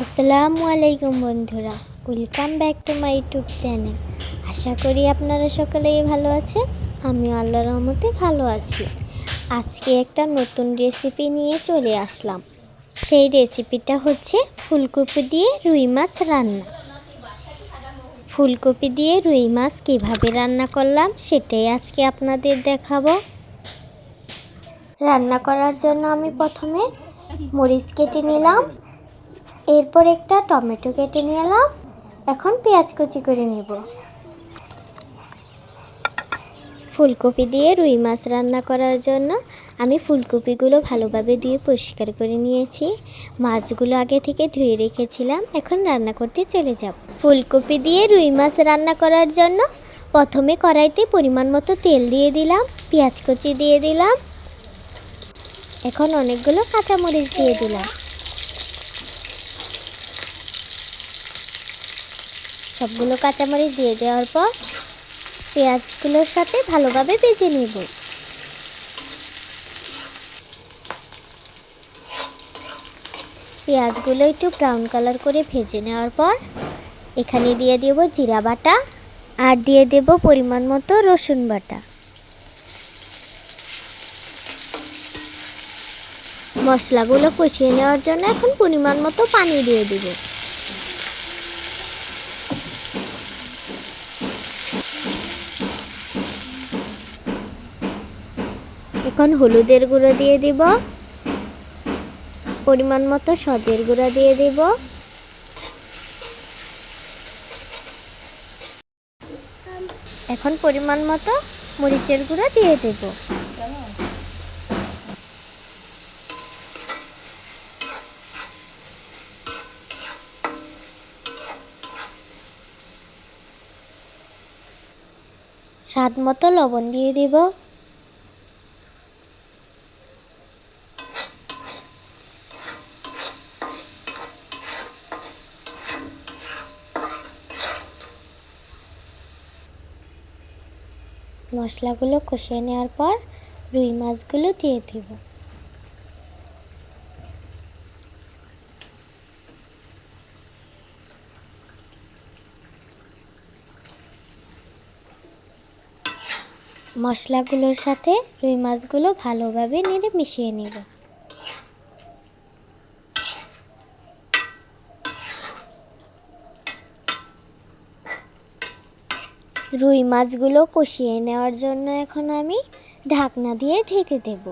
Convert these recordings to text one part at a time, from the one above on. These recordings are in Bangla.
আসসালামু আলাইকুম বন্ধুরা, welcome back to my YouTube channel. আশা করি আপনারা সকলেই ভালো আছেন। আমি আল্লাহর রহমতে ভালো আছি। আজকে একটা নতুন রেসিপি নিয়ে চলে আসলাম। সেই রেসিপিটা হচ্ছে ফুলকপি দিয়ে রুই মাছ রান্না। ফুলকপি দিয়ে রুই মাছ কীভাবে রান্না করলাম সেটাই আজকে আপনাদের দেখাবো। রান্না করার জন্য আমি প্রথমে মরিচ কেটে নিলাম, এরপর একটা টমেটো কেটে নিলাম। এখন পেঁয়াজ কুচি করে নেব। ফুলকপি দিয়ে রুই মাছ রান্না করার জন্য আমি ফুলকপিগুলো ভালোভাবে ধুয়ে পরিষ্কার করে নিয়েছি। মাছগুলো আগে থেকে ধুয়ে রেখেছিলাম। এখন রান্না করতে চলে যাব। ফুলকপি দিয়ে রুই মাছ রান্না করার জন্য প্রথমে কড়াইতে পরিমাণ মতো তেল দিয়ে দিলাম, পেঁয়াজ কুচি দিয়ে দিলাম। এখন অনেকগুলো কাঁচামরিচ দিয়ে দিলাম। সবগুলো কাঁচামরিচ দিয়ে দেওয়ার পর পেঁয়াজগুলোর সাথে ভালোভাবে ভেজে নেব। পেঁয়াজগুলো একটু ব্রাউন কালার করে ভেজে নেওয়ার পর এখানে দিয়ে দেব জিরা বাটা আর দিয়ে দেব পরিমাণ মতো রসুন বাটা। মশলাগুলো কষিয়ে নেওয়ার জন্য এখন পরিমাণ মতো পানি দিয়ে দেব। এখন হলুদের গুঁড়ো দিয়ে দিব, পরিমাণ মতো সদের গুঁড়া দিয়ে দেব, এখন পরিমাণ মতো মরিচের গুঁড়া দিয়ে দেব। স্বাদ মতো লবণ দিয়ে দেব। মশলাগুলো কষিয়ে নেওয়ার পর রুই মাছগুলো দিয়ে দেব। মশলাগুলোর সাথে রুই মাছগুলো ভালোভাবে নেড়ে মিশিয়ে নেব। রুই মাছগুলো কষিয়ে নেওয়ার জন্য এখন আমি ঢাকনা দিয়ে ঢেকে দেব।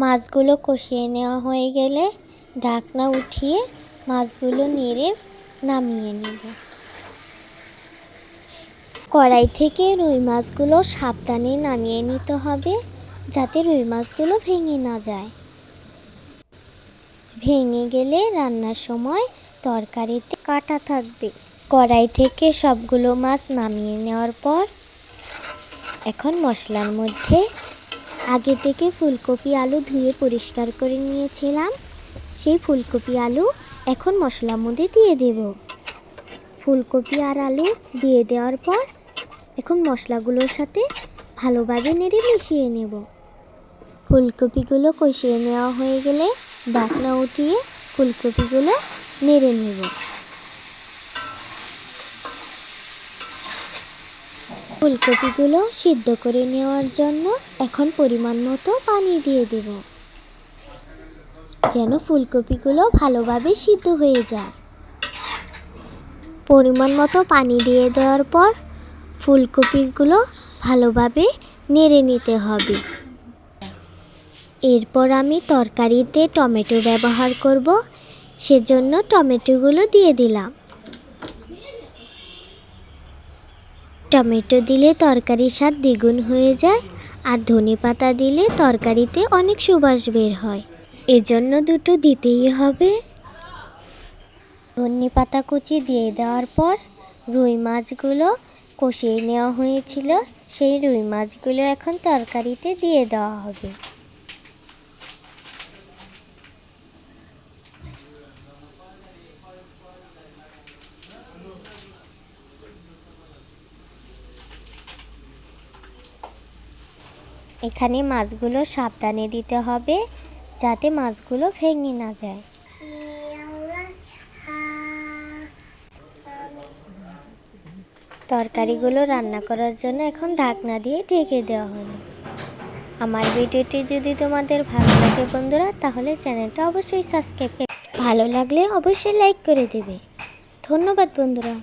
মাছগুলো কষিয়ে নেওয়া হয়ে গেলে ঢাকনা উঠিয়ে মাছগুলো নেড়ে নামিয়ে নেব। কড়াই থেকে রুই মাছগুলো সাবধানে নামিয়ে নিতে হবে, যাতে রুই মাছগুলো ভেঙে না যায়। ভেঙে গেলে রান্নার সময় তরকারিতে কাটা থাকবে। কড়াই থেকে সবগুলো মাছ নামিয়ে নেওয়ার পর এখন মশলার মধ্যে আগে থেকে ফুলকপি আলু ধুয়ে পরিষ্কার করে নিয়েছিলাম, সেই ফুলকপি আলু এখন মশলার মধ্যে দিয়ে দেব। ফুলকপি আর আলু দিয়ে দেওয়ার পর এখন মশলাগুলোর সাথে ভালোভাবে নেড়ে মিশিয়ে নেব। ফুলকপিগুলো কষিয়ে নেওয়া হয়ে গেলে ঢাকনা উঠিয়ে ফুলকপিগুলো নেড়ে নেব। ফুলকপিগুলো সিদ্ধ করে নেওয়ার জন্য এখন পরিমাণ মতো পানি দিয়ে দেব, যেন ফুলকপিগুলো ভালোভাবে সিদ্ধ হয়ে যায়। পরিমাণ মতো পানি দিয়ে দেওয়ার পর ফুলকপিগুলো ভালোভাবে নেড়ে নিতে হবে। এরপর আমি তরকারিতে টমেটো ব্যবহার করব, সেজন্য টমেটোগুলো দিয়ে দিলাম। টমেটো দিলে তরকারির স্বাদ দ্বিগুণ হয়ে যায়, আর ধনেপাতা দিলে তরকারিতে অনেক সুবাস বের হয়, এজন্য দুটো দিতেই হবে। ধনেপাতা কুচি দিয়ে দেওয়ার পর রুই মাছগুলো কষিয়ে নেওয়া হয়েছিল, সেই রুই মাছগুলো এখন তরকারিতে দিয়ে দেওয়া হবে। এখানে মাছগুলো সাবধানে দিতে হবে যাতে মাছগুলো ভেঙে না যায়। তরকারিগুলো রান্না করার জন্য এখন ঢাকনা দিয়ে ঢেকে দেওয়া হলো। আমার ভিডিওটি যদি তোমাদের ভালো লাগে বন্ধুরা, তাহলে চ্যানেলটা অবশ্যই সাবস্ক্রাইব করবে। ভালো লাগলে অবশ্যই লাইক করে দেবে। ধন্যবাদ বন্ধুরা।